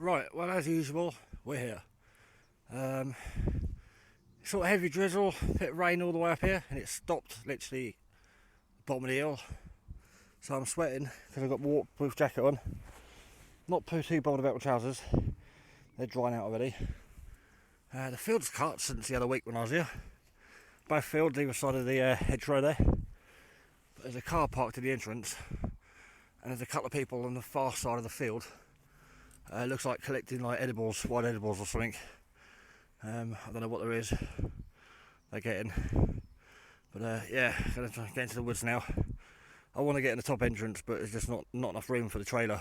Right, well, as usual, we're here. Sort of heavy drizzle, bit of rain all the way up here, and it stopped literally bottom of the hill. So I'm sweating because I've got my waterproof jacket on. Not too bothered about my trousers, they're drying out already. The field's cut since the other week when I was here. Both fields either side of the hedgerow there. But there's a car parked at the entrance, and there's a couple of people on the far side of the field. Looks like collecting like edibles, wild edibles or something. I don't know what there is they're getting. But yeah, gonna try and get into the woods now. I want to get in the top entrance, but there's just not enough room for the trailer.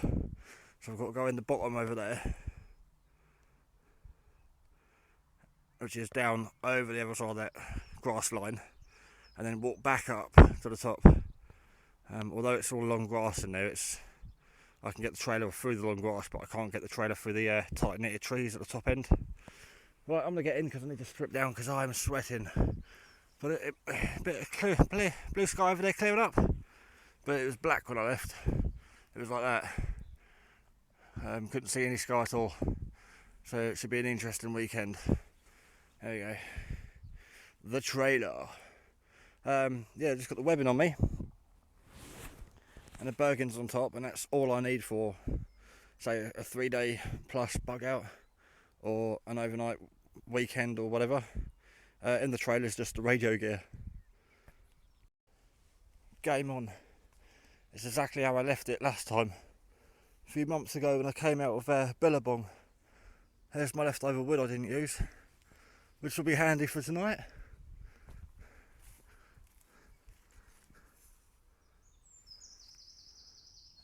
So I've got to go in the bottom over there, which is down over the other side of that grass line, and then walk back up to the top. Although it's all long grass in there, I can get the trailer through the long grass, but I can't get the trailer through the tight knitted trees at the top end. Right, I'm going to get in because I need to strip down because I'm sweating. But a bit of blue sky over there clearing up, but it was black when I left. It was like that. Couldn't see any sky at all, so it should be an interesting weekend. There we go. The trailer. Yeah, just got the webbing on me, and the Bergen's on top, and that's all I need for, say, a 3-day plus bug out, or an overnight weekend or whatever. In the trailer is just the radio gear. Game on. It's exactly how I left it last time. A few months ago when I came out of Billabong. There's my leftover wood I didn't use, which will be handy for tonight.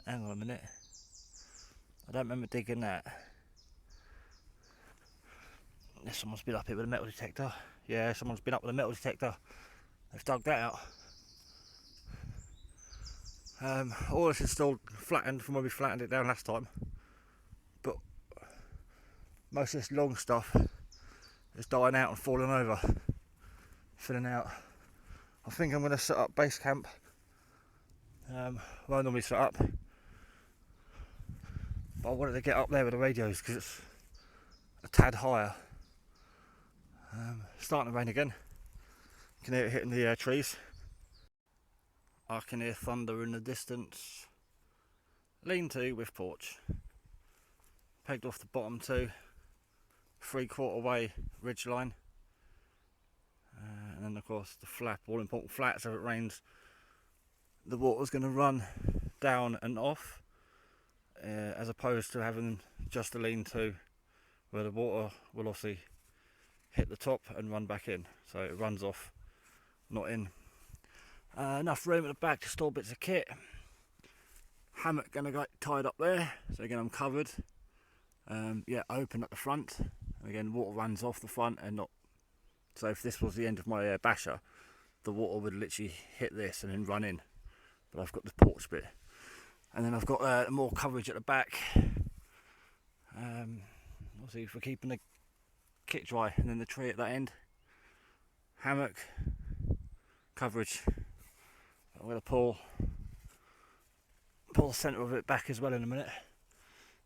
Hang on a minute. I don't remember digging that. Someone's been up here with a metal detector. Yeah, someone's been up with a metal detector. They've dug that out. All this is still flattened from when we flattened it down last time. But most of this long stuff is dying out and falling over. Filling out. I think I'm going to set up base camp. Where I normally set up. But I wanted to get up there with the radios because it's a tad higher. Starting to rain again. You can hear it hitting the trees. I can hear thunder in the distance. Lean-to with porch. Pegged off the bottom too. 3/4 way ridge line. And then of course the flap, all important flat, so if it rains the water's going to run down and off, as opposed to having just a lean-to where the water will obviously hit the top and run back in, so it runs off, not in. Enough room at the back to store bits of kit. Hammock gonna get tied up there, so again I'm covered. Yeah, open at the front, and again water runs off the front and not. So if this was the end of my basher, the water would literally hit this and then run in. But I've got the porch bit, and then I've got more coverage at the back. Obviously for keeping the kit dry, and then the tree at that end. Hammock coverage. I'm going to pull the centre of it back as well in a minute.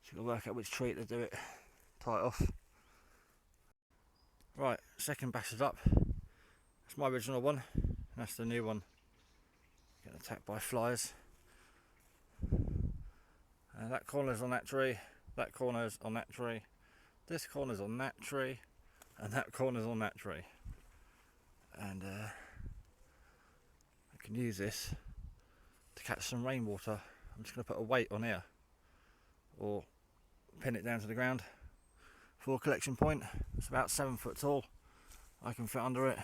So you'll work out which tree to do it. Tie it off. Right, second bash is up. That's my original one. That's the new one. Getting attacked by flies. That corner's on that tree. That corner's on that tree. This corner's on that tree. And that corner's on that tree. And I can use this to catch some rainwater. I'm just going to put a weight on here, or pin it down to the ground for a collection point. It's about 7 foot tall. I can fit under it.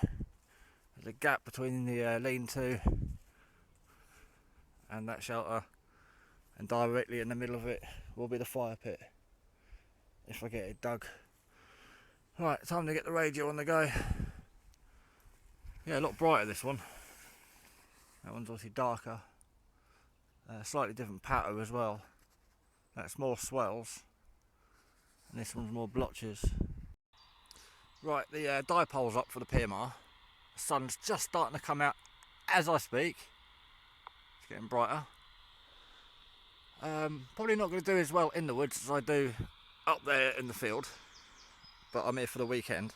There's a gap between the lean-to and that shelter, and directly in the middle of it will be the fire pit if I get it dug. Right, time to get the radio on the go. Yeah, a lot brighter this one. That one's obviously darker. Slightly different pattern as well. That's more swells, and this one's more blotches. Right, the dipole's up for the PMR. The sun's just starting to come out as I speak. It's getting brighter. Probably not going to do as well in the woods as I do up there in the field, but I'm here for the weekend.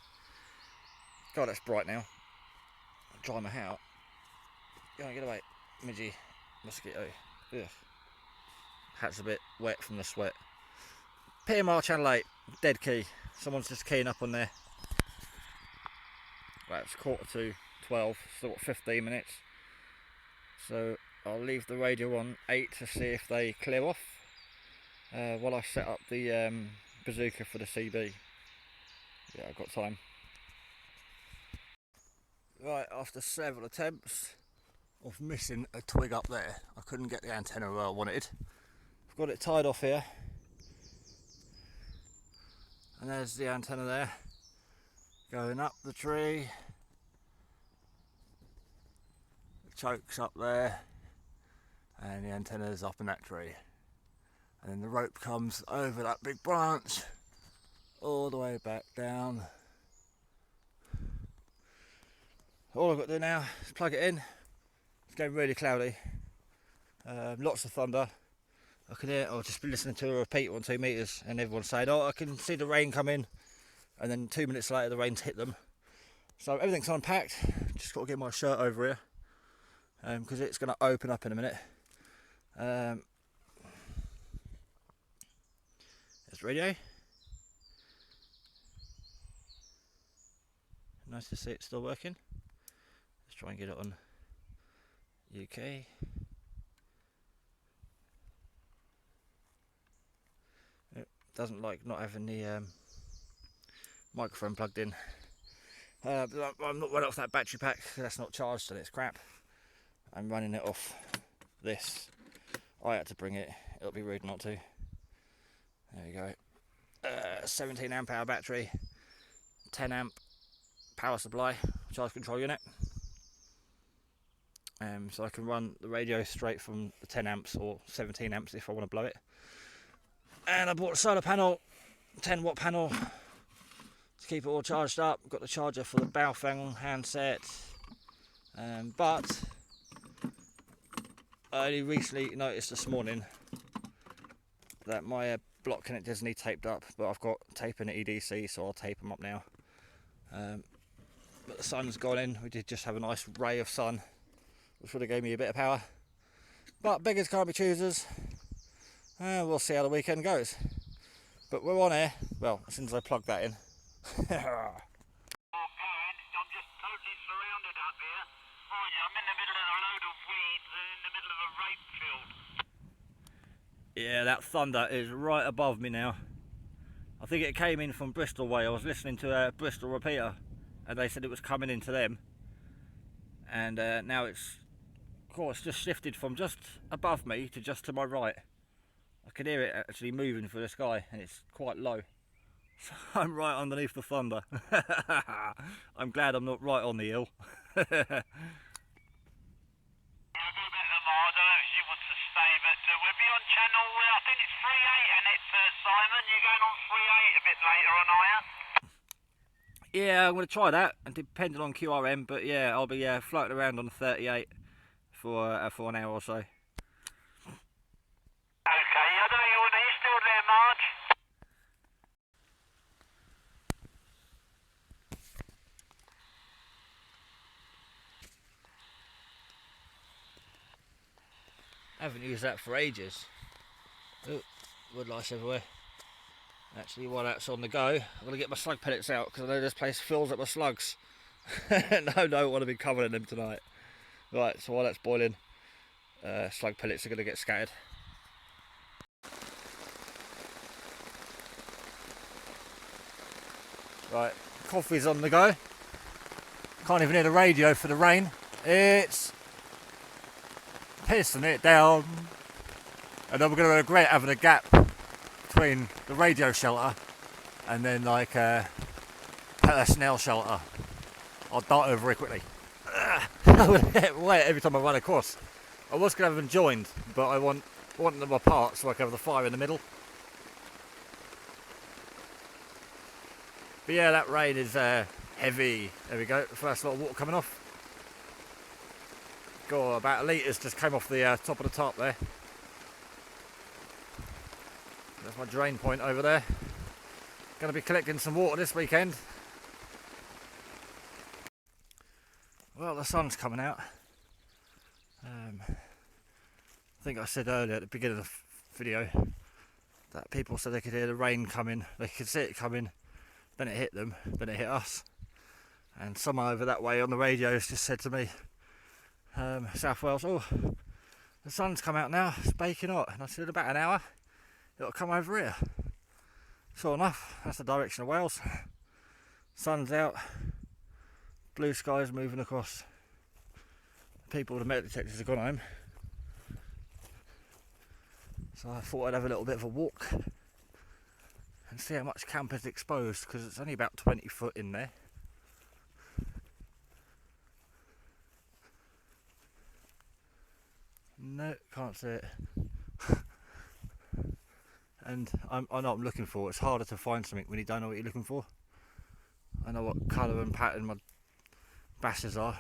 God, it's bright now. Dry my hair out. Go on, get away, midgy mosquito. Ugh. Hat's a bit wet from the sweat. PMR channel 8, dead key. Someone's just keying up on there. Right, it's 11:45, still got 15 minutes. So I'll leave the radio on 8 to see if they clear off while I set up the bazooka for the CB. Yeah, I've got time. Right, after several attempts of missing a twig up there, I couldn't get the antenna where I wanted. I've got it tied off here, and there's the antenna there, going up the tree. The choke's up there, and the antenna's up in that tree. And then the rope comes over that big branch, all the way back down. All I've got to do now is plug it in. It's getting really cloudy. Lots of thunder. I can hear, I'll just be listening to a repeat on 2 meters, and everyone's saying, oh, I can see the rain coming. And then 2 minutes later, the rain's hit them. So everything's unpacked. Just got to get my shirt over here, because it's going to open up in a minute. There's the radio. Nice to see it's still working. Let's try and get it on UK. It doesn't like not having the microphone plugged in. But I'm not running off that battery pack because that's not charged and it's crap. I'm running it off this. I had to bring it. It'll be rude not to. There we go. 17 amp hour battery, 10 amp power supply, charge control unit. So I can run the radio straight from the 10 amps or 17 amps if I want to blow it. And I bought a solar panel, 10 watt panel to keep it all charged up. Got the charger for the Baofeng handset. But I only recently noticed this morning that my block connectors need taped up, but I've got tape in the EDC, so I'll tape them up now. But the sun's gone in. We did just have a nice ray of sun, which would have gave me a bit of power. But beggars can't be choosers. We'll see how the weekend goes. But we're on air. Well, as soon as I plug that in. I'm just totally surrounded up here. Mind you, I'm in the middle of a load of weeds and in the middle of a rape field. Yeah, that thunder is right above me now. I think it came in from Bristol way. I was listening to a Bristol repeater and they said it was coming into them. And now it's, of course, just shifted from just above me to just to my right. I can hear it actually moving through the sky and it's quite low. So I'm right underneath the thunder. I'm glad I'm not right on the hill. I'll go back to Mars. I don't know if she wants to stay, but we'll be on channel, I think it's 38, and it's Simon. You're going on 38 a bit later on, are you? Yeah, I'm going to try that, and depending on QRM, but yeah, I'll be floating around on 38 for an hour or so. Okay, I know are you still there, Marge? I haven't used that for ages. Oh, wood lice everywhere. Actually, while that's on the go, I'm going to get my slug pellets out because I know this place fills up with slugs. No, don't want to be covered in them tonight. Right, so while that's boiling, slug pellets are going to get scattered. Right, coffee's on the go. Can't even hear the radio for the rain. It's pissing it down. And then we're going to regret having a gap between the radio shelter and then like a personnel shelter. I'll dart over very quickly. I would get wet every time I run across. I was going to have them joined, but I want them apart so I can have the fire in the middle. But yeah, that rain is heavy. There we go, the first lot of water coming off. God, about a litre's just came off the top of the tarp there. That's my drain point over there. Going to be collecting some water this weekend. Well, the sun's coming out. I think I said earlier at the beginning of the video that people said they could hear the rain coming, they could see it coming, then it hit them, then it hit us. And someone over that way on the radio has just said to me, South Wales, oh, the sun's come out now, it's baking hot. And I said, in about an hour, it'll come over here. Sure enough, that's the direction of Wales. Sun's out, blue skies moving across. People with the metal detectors have gone home. So I thought I'd have a little bit of a walk and see how much camp is exposed, because it's only about 20 foot in there. No, can't see it. And I know what I'm looking for. It's harder to find something when you don't know what you're looking for. I know what colour and pattern my basses are.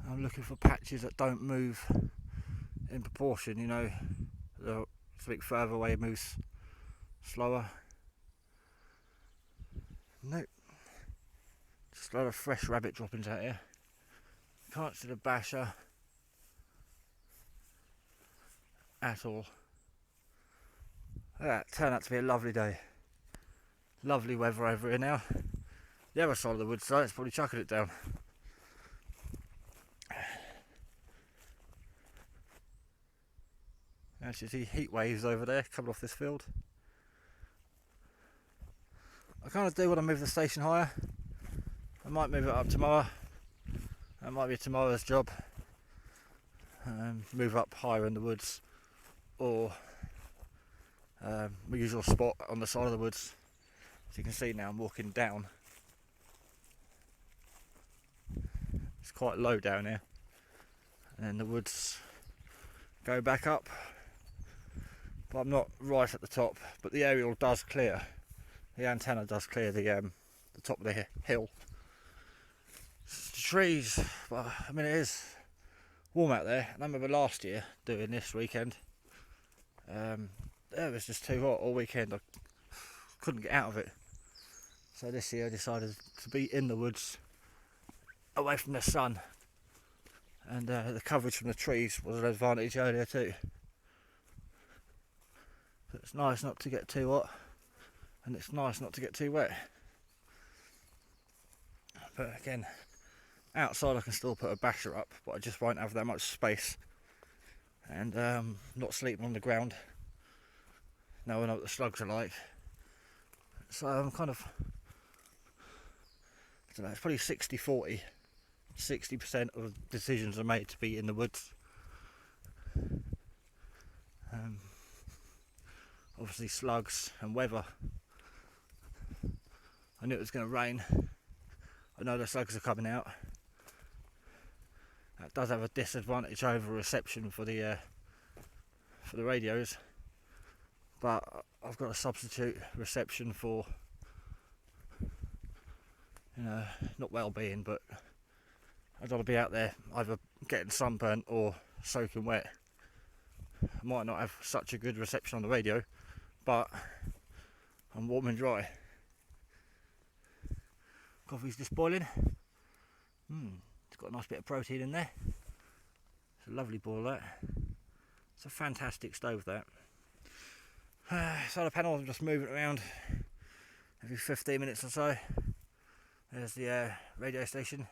I'm looking for patches that don't move in proportion, you know. Something further away moves slower. Nope. Just a lot of fresh rabbit droppings out here. Can't see the basher at all. That turned out to be a lovely day. Lovely weather over here now. The other side of the woods though, it's probably chucking it down. As you see heat waves over there coming off this field. I kind of do want to move the station higher. I might move it up tomorrow. That might be tomorrow's job. Move up higher in the woods, or my usual spot on the side of the woods. As you can see now, I'm walking down. It's quite low down here, and then the woods go back up. But I'm not right at the top. But the aerial does clear. The antenna does clear the top of the hill. The trees, well, I mean, it is warm out there. And I remember last year doing this weekend. It was just too hot all weekend. I couldn't get out of it. So this year I decided to be in the woods, away from the sun. And the coverage from the trees was an advantage earlier too. So it's nice not to get too hot, and it's nice not to get too wet. But again, outside I can still put a basher up, but I just won't have that much space. And not sleeping on the ground. Now I know what the slugs are like. So I'm kind of, I don't know, it's probably 60-40. 60% of decisions are made to be in the woods. Obviously slugs and weather. I knew it was going to rain. I know the slugs are coming out. That does have a disadvantage over reception for the radios, but I've got to substitute reception for, you know, not well-being, but I've got to be out there either getting sunburnt or soaking wet. I might not have such a good reception on the radio, but I'm warm and dry. Coffee's just boiling. It's got a nice bit of protein in there. It's a lovely boil, that. It's a fantastic stove, that. Solar panel, I'm just moving around every 15 minutes or so. There's the radio station.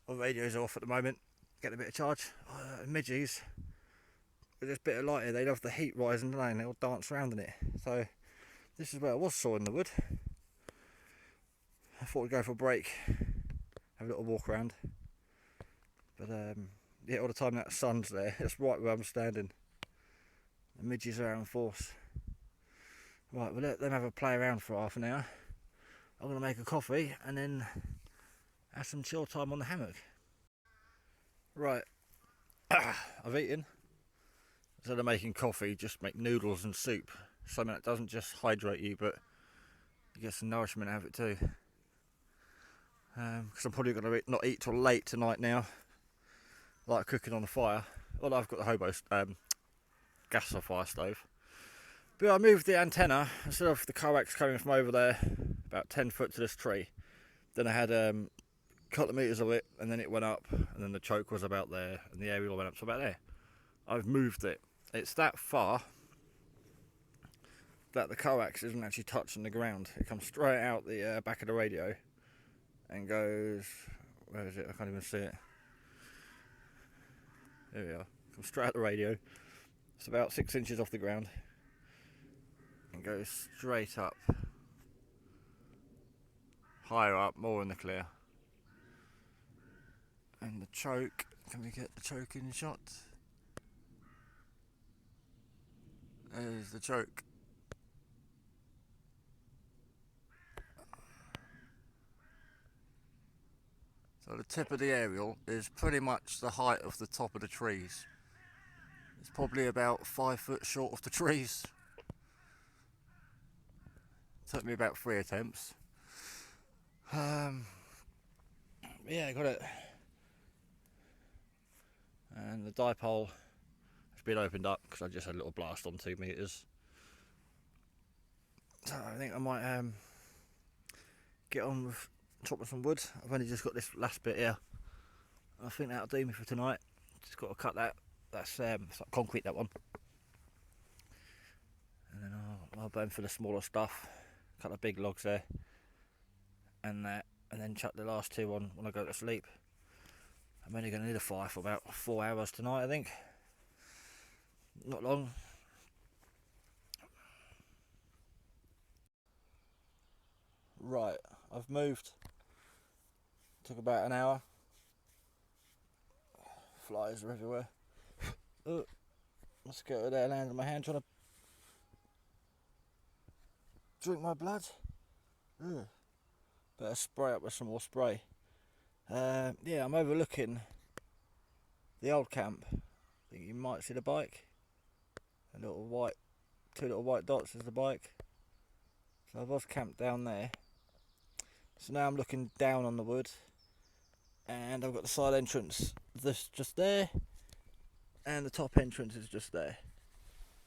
All the radios are off at the moment, getting a bit of charge. Midges, with this bit of light here, they love the heat rising, don't they? And they'll dance around in it. So this is where I was sawing the wood. I thought we'd go for a break, have a little walk around. But yeah, all the time that sun's there, it's right where I'm standing. The midges are out in force. Right, we'll let them have a play around for half an hour. I'm going to make a coffee and then have some chill time on the hammock. Right, I've eaten. Instead of making coffee, just make noodles and soup. Something that doesn't just hydrate you, but you get some nourishment out of it too. Because I'm probably going to not eat till late tonight now. I like cooking on the fire. Well, I've got the hobo gas or fire stove. But I moved the antenna, instead of the coax coming from over there, about 10 foot to this tree. Then I had a couple of metres of it, and then it went up, and then the choke was about there, and the aerial went up to about there. I've moved it. It's that far that the coax isn't actually touching the ground. It comes straight out the back of the radio and goes, where is it? I can't even see it. There we are. Comes straight out the radio. It's about 6 inches off the ground and goes straight up, higher up, more in the clear. And the choke, can we get the choke in shot? There's the choke. So the tip of the aerial is pretty much the height of the top of the trees. It's probably about 5 foot short of the trees. Took me about 3 attempts. Yeah, I got it. And the dipole has been opened up because I just had a little blast on 2 meters. So I think I might get on with chopping some wood. I've only just got this last bit here. I think that'll do me for tonight. Just got to cut that. That's it's like concrete, that one. And then I'll burn for the smaller stuff. Cut the big logs there, and that, and then chuck the last 2 on when I go to sleep. I'm only going to need a fire for about 4 hours tonight, I think. Not long. Right, I've moved. Took about an hour. Flies are everywhere. Oh, mosquito there landed on my hand trying to drink my blood. Ugh. Better spray up with some more spray. Yeah, I'm overlooking the old camp. I think you might see the bike. A little white, 2 little white dots is the bike. So I was camped down there. So now I'm looking down on the wood, and I've got the side entrance this just there, and the top entrance is just there.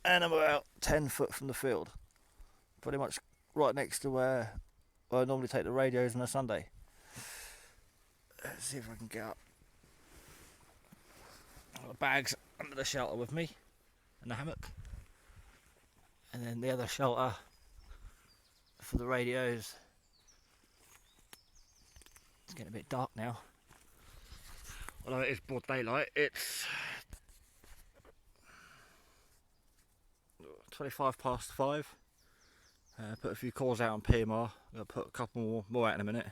And I'm about 10 foot from the field. Pretty much right next to where I normally take the radios on a Sunday. Let's see if I can get up. I've got the bags under the shelter with me, and the hammock. And then the other shelter for the radios. It's getting a bit dark now. Although it is broad daylight, it's 25 past 5. Put a few calls out on PMR. I'll put a couple more out in a minute.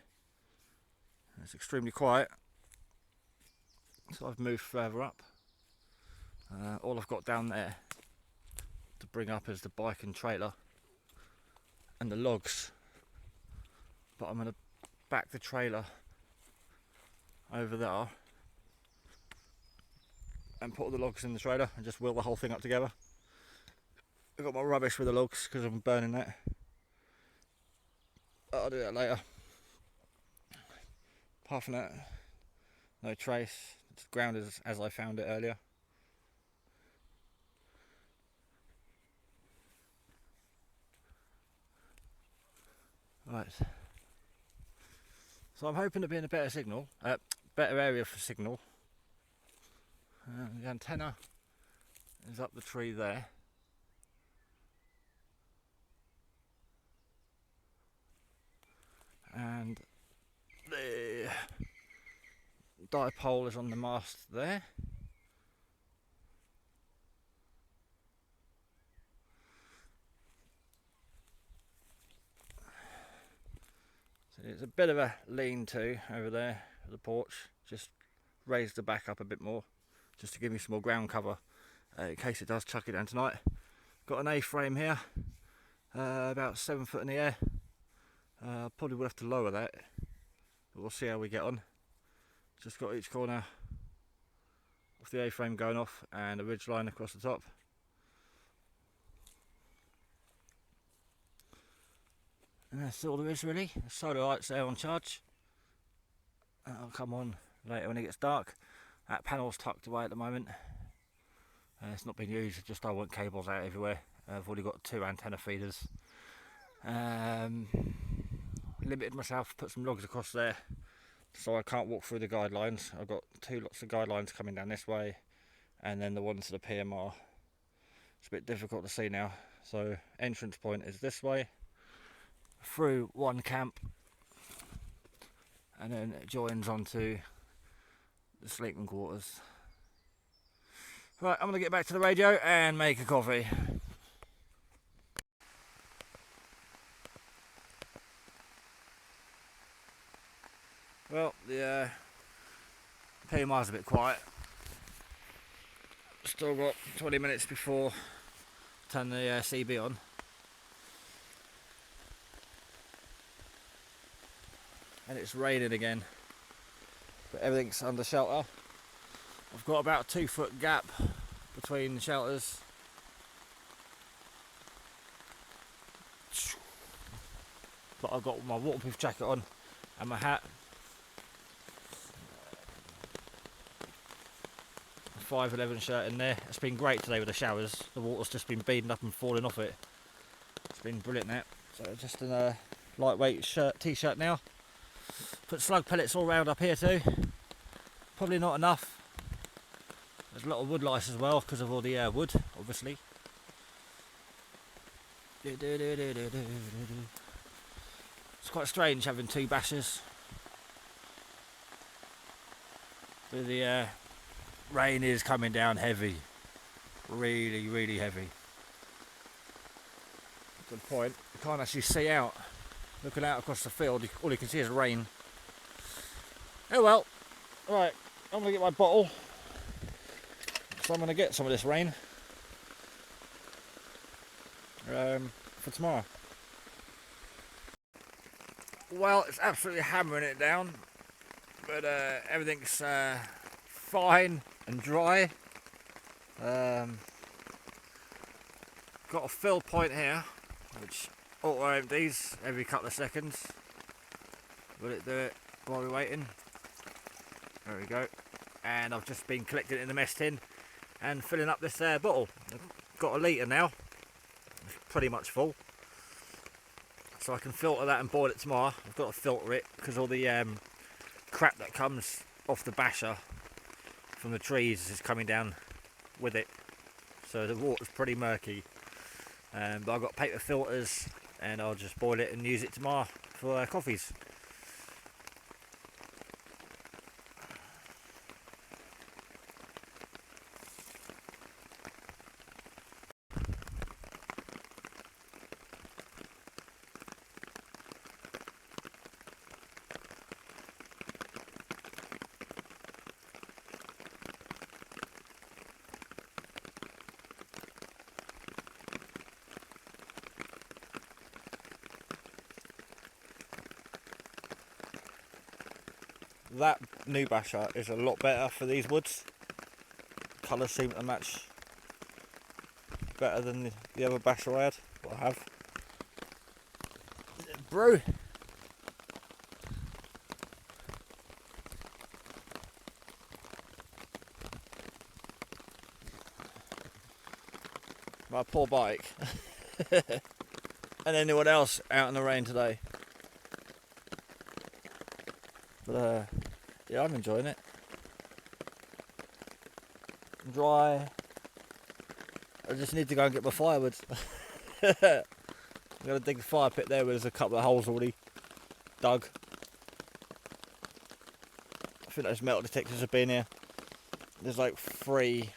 It's extremely quiet, so I've moved further up. All I've got down there to bring up is the bike and trailer and the logs, but I'm going to back the trailer over there and put all the logs in the trailer and just wheel the whole thing up together. I've got my rubbish with the logs because I'm burning that. I'll do that later. Apart from that, no trace. It's grounded as I found it earlier. Right. So I'm hoping to be in a better signal, better area for signal. The antenna is up the tree there. And the dipole is on the mast there. So it's a bit of a lean-to over there at the porch. Just raise the back up a bit more, just to give me some more ground cover in case it does chuck it down tonight. Got an A-frame here, about 7 foot in the air. Probably will have to lower that, but we'll see how we get on. Just got each corner of the A-frame going off and a ridge line across the top. And that's all there is really. The solar lights there on charge. That'll come on later when it gets dark. That panel's tucked away at the moment. It's not been used, just I want cables out everywhere. I've already got 2 antenna feeders. Limited myself, put some logs across there so I can't walk through the guidelines. I've got 2 lots of guidelines coming down this way, and then the one to the PMR. It's a bit difficult to see now, so entrance point is this way, through one camp, and then it joins onto the sleeping quarters. Right, I'm going to get back to the radio and make a coffee. Well, the PMR's a bit quiet. Still got 20 minutes before I turn the CB on. And it's raining again, but everything's under shelter. I've got about a 2-foot gap between the shelters. But I've got my waterproof jacket on and my hat. 511 shirt in there. It's been great today with the showers. The water's just been beading up and falling off it. It's been brilliant that. So just in a lightweight t-shirt now. Put slug pellets all round up here too. Probably not enough. There's a lot of wood lice as well because of all the wood, obviously. It's quite strange having 2 bashers. But the rain is coming down heavy. Really, really heavy. Good point. You can't actually see out. Looking out across the field, all you can see is rain. Oh well. Right, I'm going to get my bottle. So I'm going to get some of this rain for tomorrow. Well, it's absolutely hammering it down, but everything's fine and dry. Got a fill point here, which auto empties every couple of seconds. Will it do it while we're waiting? There we go. And I've just been collecting it in the mess tin and filling up this bottle. I've got a litre now. It's pretty much full. So I can filter that and boil it tomorrow. I've got to filter it because all the crap that comes off the basher from the trees is coming down with it. So the water's pretty murky. But I've got paper filters and I'll just boil it and use it tomorrow for coffees. That new basher is a lot better for these woods. Colours seem to match better than the other basher I had, what I have. Brew. My poor bike. And anyone else out in the rain today. But yeah, I'm enjoying it. Dry. I just need to go and get my firewood. I'm going to dig a fire pit there where there's a couple of holes already dug. I think those metal detectors have been here. There's like 3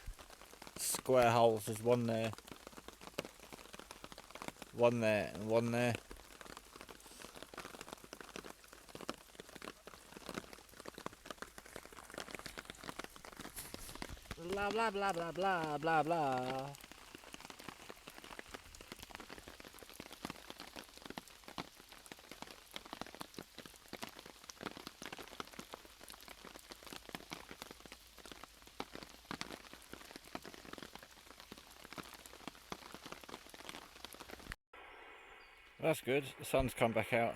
square holes. There's one there, one there, and one there. Blah blah blah blah blah blah blah. That's good. The sun's come back out.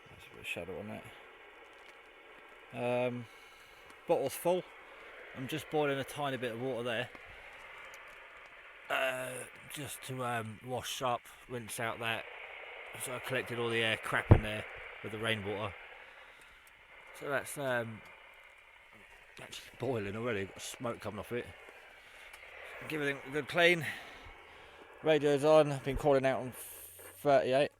There's a bit of shadow on that. Bottle's full. I'm just boiling a tiny bit of water there. just to wash up, rinse out that. So I collected all the air crap in there with the rainwater. So that's actually boiling already. Got smoke coming off it. Give everything a good clean. Radio's on. I've been calling out on 38.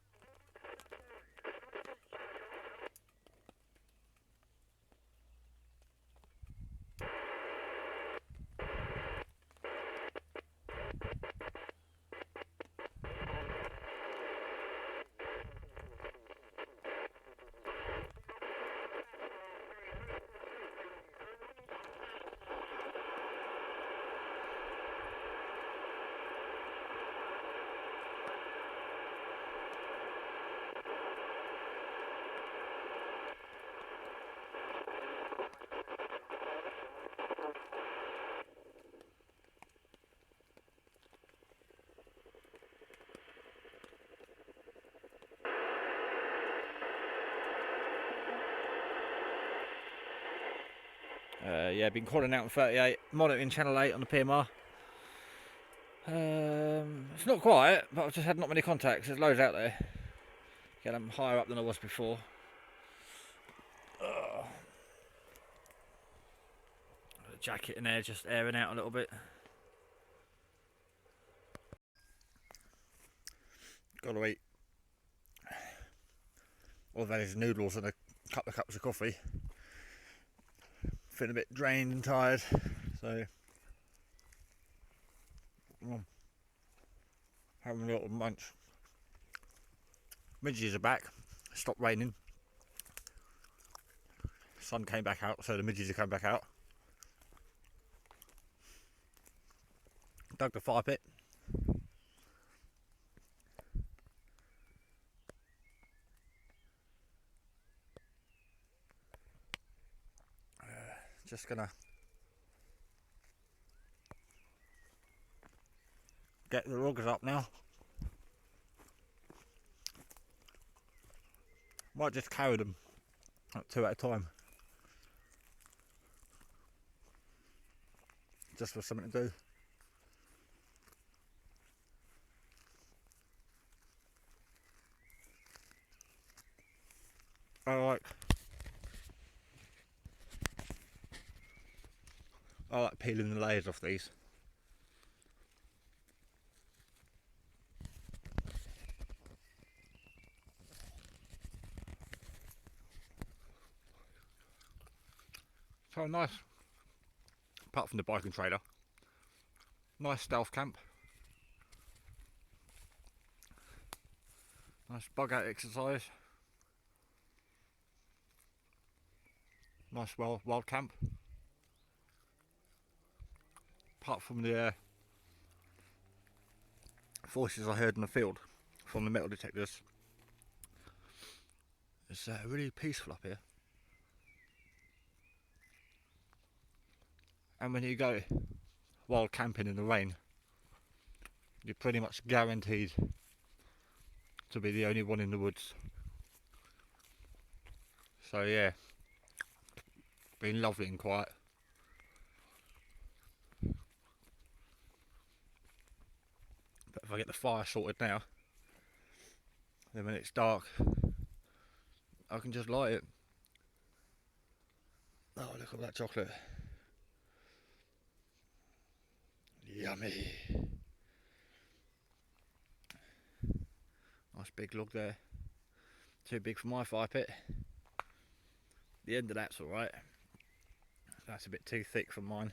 Yeah, been calling out on 38, monitoring channel 8 on the PMR. It's not quiet, but I've just had not many contacts. There's loads out there. Again, I'm higher up than I was before. The jacket in there just airing out a little bit. Got to eat. All I've had is noodles and a couple of cups of coffee. Feeling a bit drained and tired, so having a little munch. Midges are back. Stopped raining. Sun came back out, so the midges are coming back out. Dug the fire pit. Just gonna get the ruggers up now. Might just carry them up 2 at a time, just for something to do. I like peeling the layers off these. So nice, apart from the biking trailer, nice stealth camp. Nice bug out exercise. Nice wild camp. Apart from the voices I heard in the field from the metal detectors, it's really peaceful up here. And when you go wild camping in the rain, you're pretty much guaranteed to be the only one in the woods. So yeah, been lovely and quiet. But if I get the fire sorted now, then when it's dark, I can just light it. Oh, look at that chocolate. Yummy. Nice big log there. Too big for my fire pit. The end of that's alright. That's a bit too thick for mine.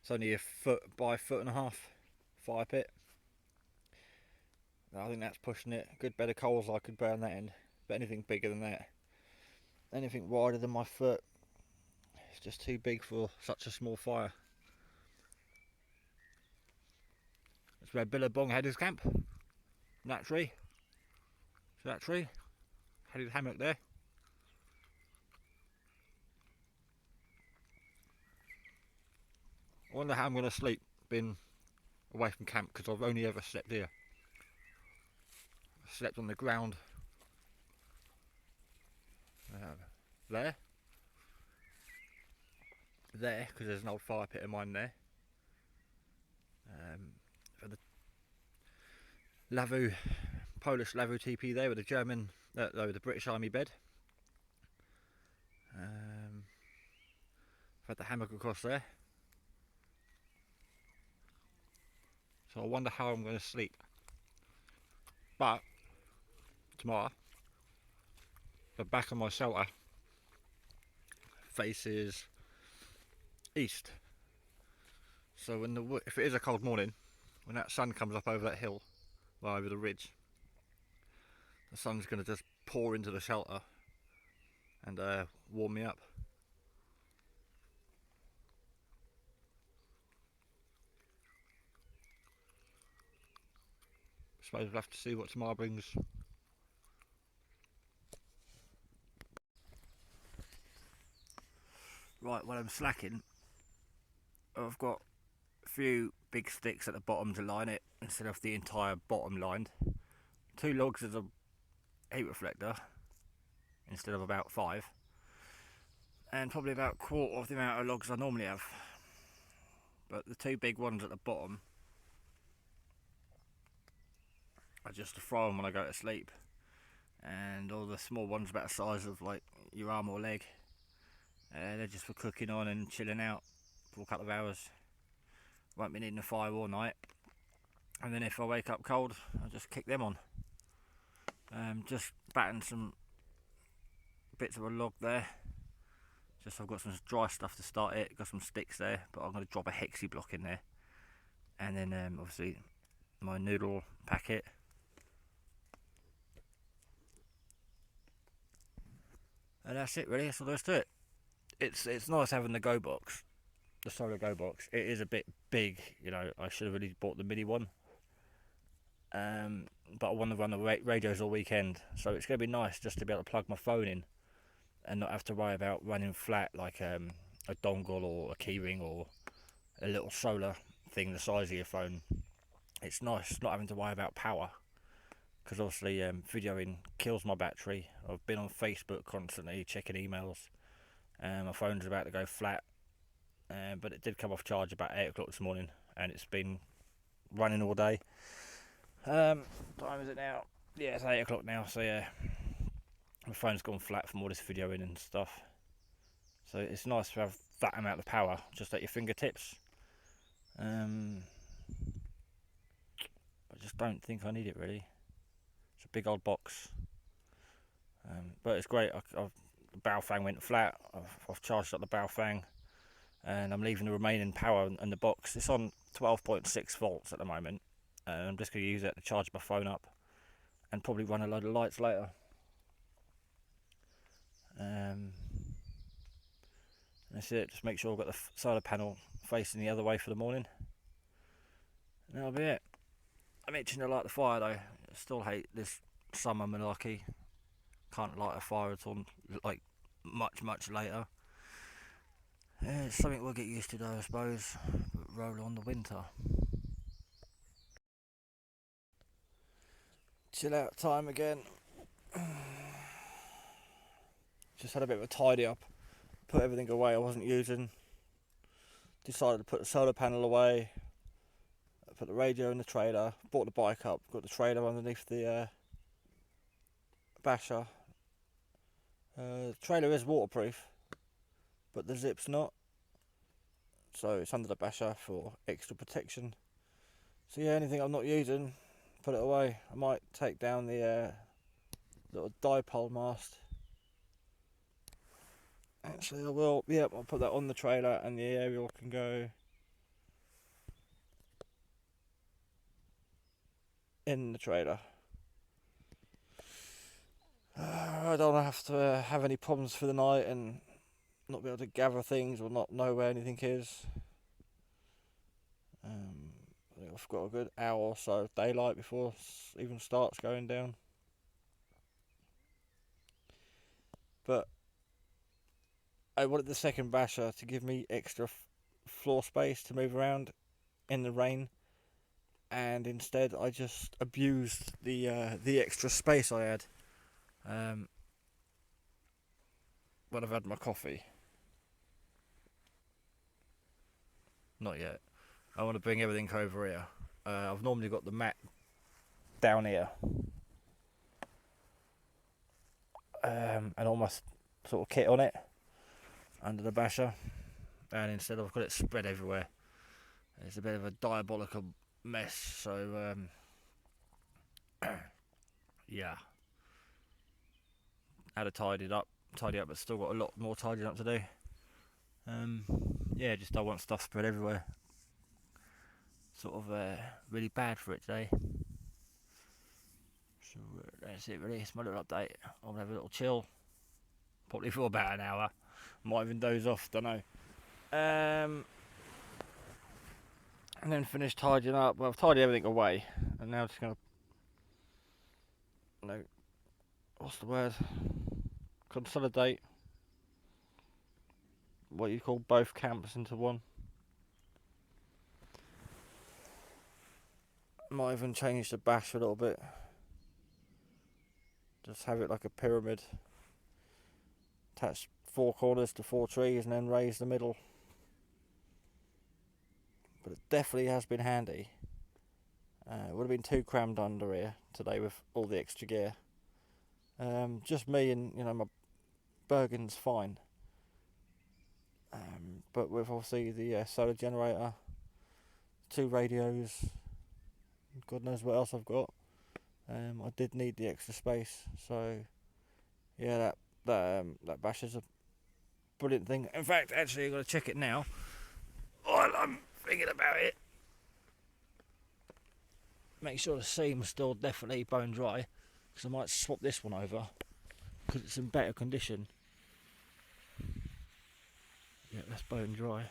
It's only a 1.5 foot fire pit. I think that's pushing it. A good bed of coals I could burn that in. But anything bigger than that, anything wider than my foot, it's just too big for such a small fire. That's where Billabong had his camp. In that tree. See that tree? Had his hammock there. I wonder how I'm going to sleep being away from camp, because I've only ever slept here. I slept on the ground. There, because there's an old fire pit of mine there. For the Lavu, Polish Lavu TP there with the German, the British Army bed. I've had the hammock across there. So I wonder how I'm going to sleep. But tomorrow, the back of my shelter faces east. So when if it is a cold morning, when that sun comes up over that hill, well, over the ridge, the sun's going to just pour into the shelter and warm me up. Suppose we'll have to see what tomorrow brings. Right, while I'm slacking, I've got a few big sticks at the bottom to line it instead of the entire bottom lined. 2 logs as a heat reflector instead of about 5, and probably about a quarter of the amount of logs I normally have. But the 2 big ones at the bottom are just to throw them when I go to sleep, and all the small ones about the size of like your arm or leg, they're just for cooking on and chilling out for a couple of hours. Won't be needing a fire all night, and then if I wake up cold, I'll just kick them on. Just batten some bits of a log there. Just I've got some dry stuff to start it. Got some sticks there, but I'm going to drop a hexi block in there, and then obviously my noodle packet. And that's it really, that's all there is to it. It's nice having the Go box, the solar Go box. It is a bit big, you know, I should have really bought the mini one. But I want to run the radios all weekend, so it's going to be nice just to be able to plug my phone in and not have to worry about running flat like a dongle or a keyring or a little solar thing the size of your phone. It's nice not having to worry about power, because obviously videoing kills my battery. I've been on Facebook constantly checking emails, and my phone's about to go flat, but it did come off charge about 8 o'clock this morning, and it's been running all day. What time is it now? Yeah, it's 8 o'clock now, so yeah, my phone's gone flat from all this videoing and stuff. So it's nice to have that amount of power just at your fingertips. I just don't think I need it really. It's a big old box, but it's great. The bow fan went flat. I've charged up the bow fan, and I'm leaving the remaining power in the box. It's on 12.6 volts at the moment. I'm just going to use it to charge my phone up and probably run a load of lights later. That's it. Just make sure I've got the solar panel facing the other way for the morning, and that'll be it. I'm itching to light the fire though. I still hate this summer malarkey. Can't light a fire until like much later. It's something we'll get used to though, I suppose. But roll on the winter. Chill out time again. Just had a bit of a tidy up. Put everything away I wasn't using. Decided to put the solar panel away. Put the radio in the trailer. Brought the bike up. Got the trailer underneath the basher. The trailer is waterproof, but the zip's not. So it's under the basher for extra protection. So yeah, anything I'm not using, put it away. I might take down the little dipole mast. Actually I will, yep, I'll put that on the trailer and the aerial can go in the trailer. I don't have to have any problems for the night and not be able to gather things or not know where anything is. I think I've got a good hour or so of daylight before it even starts going down. But I wanted the second basher to give me extra floor space to move around in the rain, and instead I just abused the extra space I had when I've had my coffee. Not yet. I want to bring everything over here. I've normally got the mat down here. And all my sort of kit on it under the basher, and instead I've got it spread everywhere. It's a bit of a diabolical mess, so yeah, had to tidy up, but still got a lot more tidying up to do. Yeah, just don't want stuff spread everywhere. Sort of really bad for it today. So that's it really, it's my little update. I'll have a little chill, probably for about an hour. Might even doze off, don't know. And then finish tidying up. Well, I've tidied everything away, and now I'm just gonna, what's the word? Consolidate what you call both camps into one. Might even change the bash a little bit. Just have it like a pyramid. Attach 4 corners to 4 trees and then raise the middle. But it definitely has been handy. It would have been too crammed under here today with all the extra gear. Just me and my Bergen's fine. But with obviously the solar generator, 2 radios, God knows what else I've got. I did need the extra space, so yeah, that bash is a brilliant thing. In fact, actually, I'm going to check it now while I'm thinking about it. Make sure the seam's still definitely bone dry, because I might swap this one over because it's in better condition. Yeah, that's bone dry.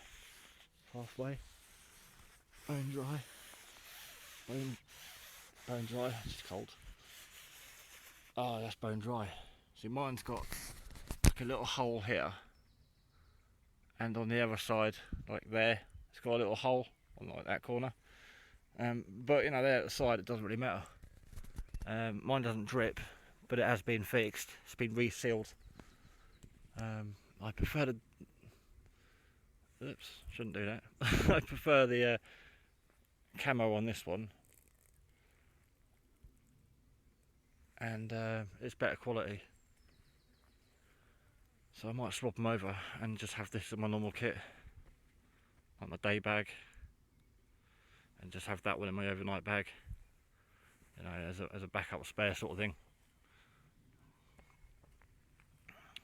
Halfway. Bone dry. Bone dry. It's cold. Oh, that's bone dry. See, mine's got like a little hole here, and on the other side, like there, it's got a little hole on like that corner. But there at the side, it doesn't really matter. Mine doesn't drip, but it has been fixed. It's been resealed. I prefer the. Oops, shouldn't do that. I prefer the camo on this one, and it's better quality. So I might swap them over and just have this in my normal kit, like my day bag, and just have that one in my overnight bag, as a backup spare sort of thing.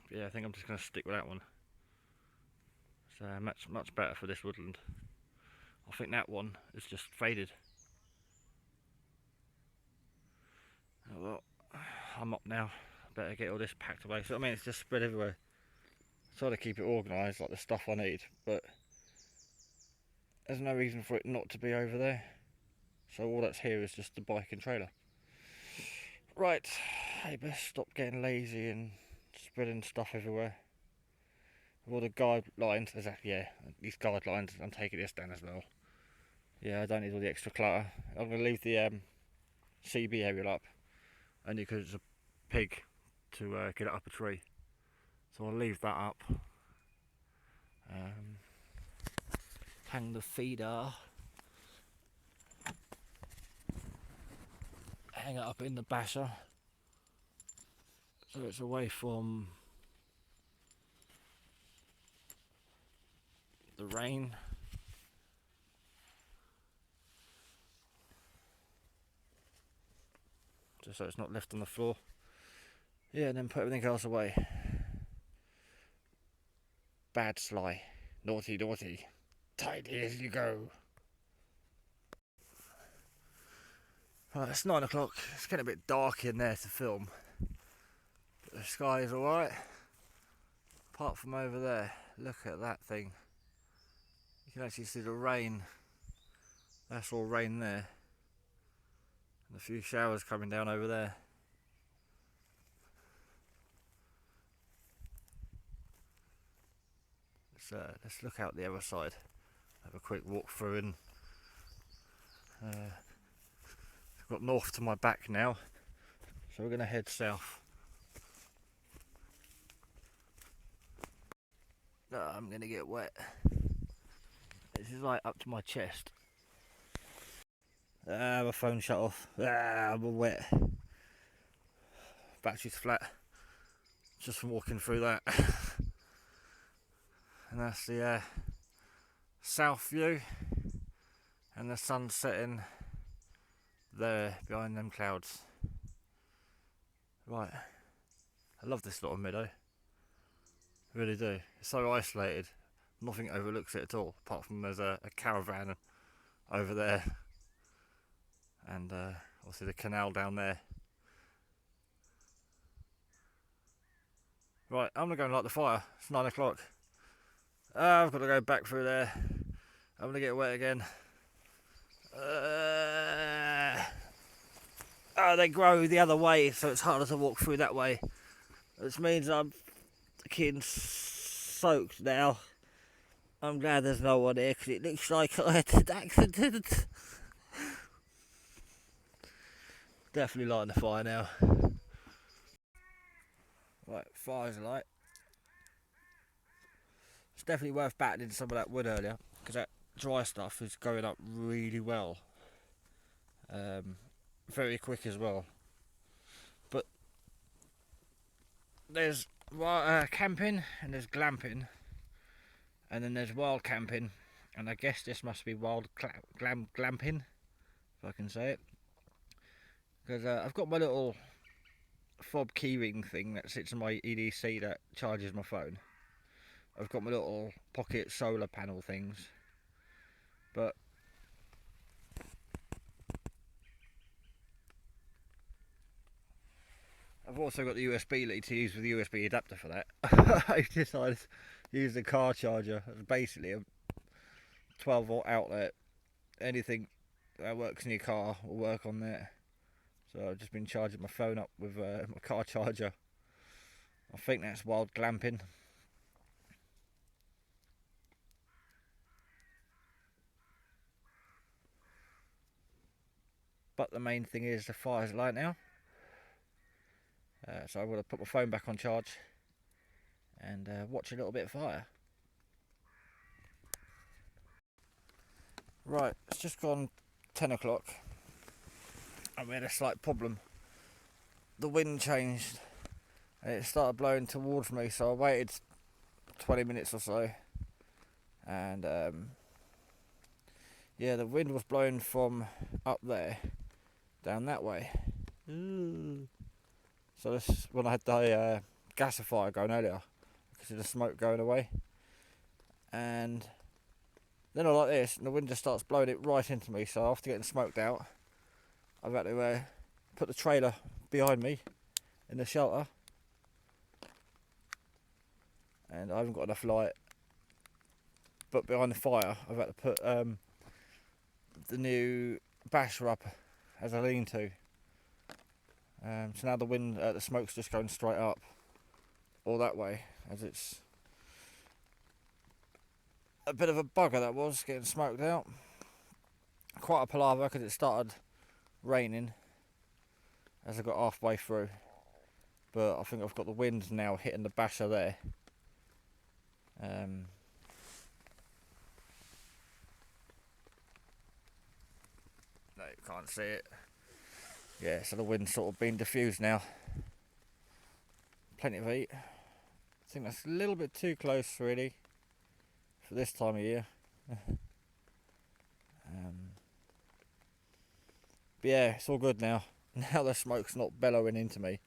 But yeah, I think I'm just going to stick with that one. It's much better for this woodland. I think that one is just faded. Oh, well, I'm up now. Better get all this packed away. So it's just spread everywhere. Try to keep it organised, like the stuff I need, but there's no reason for it not to be over there. So all that's here is just the bike and trailer. Right, I best stop getting lazy and spreading stuff everywhere. With all the guidelines, these guidelines, I'm taking this down as well. Yeah, I don't need all the extra clutter. I'm going to leave the CB area up, only because it's a pig to get it up a tree. So I'll leave that up. Hang the feeder. Hang it up in the basher, so it's away from the rain. Just so it's not left on the floor. Yeah, and then put everything else away. Bad Sly. Naughty, naughty. Tidy as you go. Right, it's 9 o'clock. It's getting a bit dark in there to film. But the sky is alright. Apart from over there. Look at that thing. You can actually see the rain. That's all rain there. And a few showers coming down over there. Let's look out the other side. Have a quick walk through, and I've got north to my back now, so we're going to head south. I'm going to get wet. This is like up to my chest. My phone shut off. I'm all wet. Battery's flat. Just from walking through that. And that's the south view. And the sun setting there behind them clouds. Right. I love this little meadow. I really do. It's so isolated. Nothing overlooks it at all, apart from there's a caravan over there. And obviously the canal down there. Right, I'm gonna go and light the fire. It's 9 o'clock. I've got to go back through there. I'm gonna get wet again. They grow the other way, so it's harder to walk through that way. Which means I'm getting soaked now. I'm glad there's no one here, because it looks like I had an accident. Definitely lighting the fire now. Right, fire's light. It's definitely worth battling some of that wood earlier, because that dry stuff is going up really well. Very quick as well. But there's camping and there's glamping, and then there's wild camping, and I guess this must be wild glamping, if I can say it, because I've got my little fob keyring thing that sits on my EDC that charges my phone. I've got my little pocket solar panel things, but I've also got the USB lead to use with the USB adapter for that. I've decided to use the car charger as basically a 12 volt outlet. Anything that works in your car will work on there. So I've just been charging my phone up with my car charger. I think that's wild glamping. But the main thing is the fire's light now. So I'm going to put my phone back on charge and watch a little bit of fire. Right, it's just gone 10 o'clock and we had a slight problem. The wind changed and it started blowing towards me, so I waited 20 minutes or so, and yeah, the wind was blowing from up there down that way. So this is when I had the gasifier going earlier, I could see the smoke going away, and then I like this and the wind just starts blowing it right into me. So after getting smoked out, I've had to put the trailer behind me in the shelter, and I haven't got enough light. But behind the fire, I've had to put the new basher up as a lean-to. So now the wind, the smoke's just going straight up, all that way, as it's a bit of a bugger that was, getting smoked out. Quite a palaver, because it started raining as I got halfway through. But I think I've got the wind now hitting the basher there. No, you can't see it. Yeah, so the wind's sort of been diffused now. Plenty of heat. I think that's a little bit too close, really, for this time of year. But yeah, it's all good now. Now the smoke's not bellowing into me.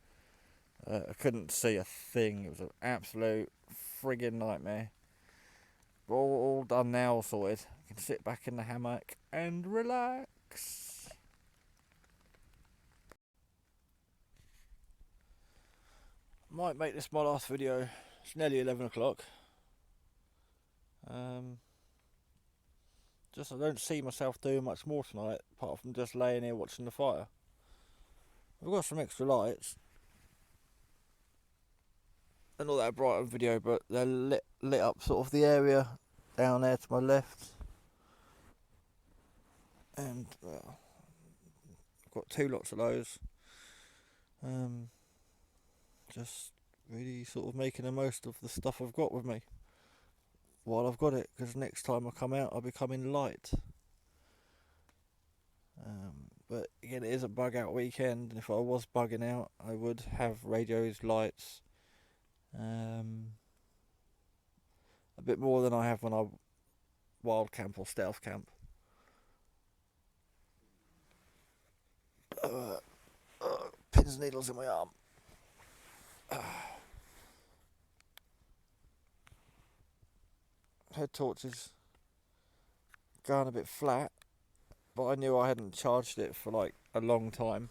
I couldn't see a thing. It was an absolute friggin' nightmare. But all done now, all sorted. I can sit back in the hammock and relax. Might make this my last video. It's nearly 11 o'clock. Just I don't see myself doing much more tonight, apart from just laying here watching the fire. I've got some extra lights. They're not that bright on video, but they're lit up sort of the area down there to my left. And well, I've got 2 lots of those. Just really sort of making the most of the stuff I've got with me while I've got it, because next time I come out I'll be coming light. But again, it is a bug out weekend, and if I was bugging out, I would have radios, lights, a bit more than I have when I wild camp or stealth camp. Pins and needles in my arm. Head torches going a bit flat, but I knew I hadn't charged it for like a long time,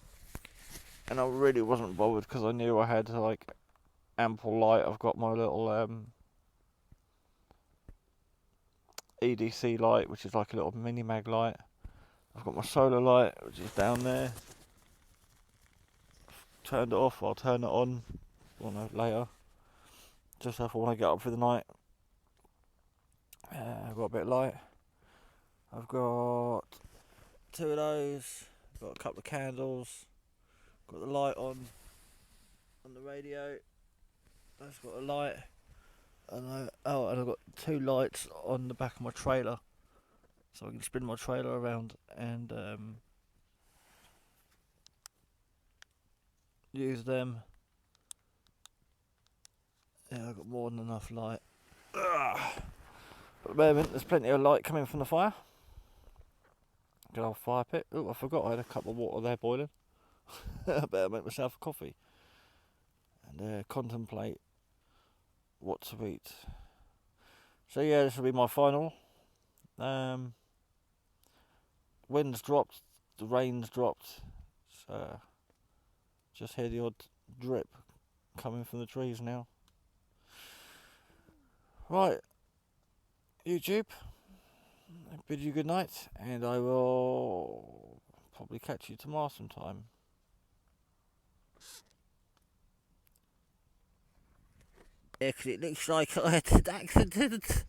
and I really wasn't bothered because I knew I had like ample light. I've got my little EDC light, which is like a little mini mag light. I've got my solar light, which is down there. Turned it off, I'll turn it on, later, just if I want to get up for the night. I've got a bit of light. I've got 2 of those, got a couple of candles, got the light on the radio, that's got a light, and I've got 2 lights on the back of my trailer, so I can spin my trailer around and use them. Yeah, I've got more than enough light. But at the moment, there's plenty of light coming from the fire. Good old fire pit. Oh, I forgot I had a cup of water there boiling. I better make myself a coffee and contemplate what to eat. So yeah, this will be my final. Wind's dropped, the rain's dropped. So just hear the odd drip coming from the trees now. Right, YouTube, I bid you good night, and I will probably catch you tomorrow sometime. Yeah, 'cause it looks like I had an accident.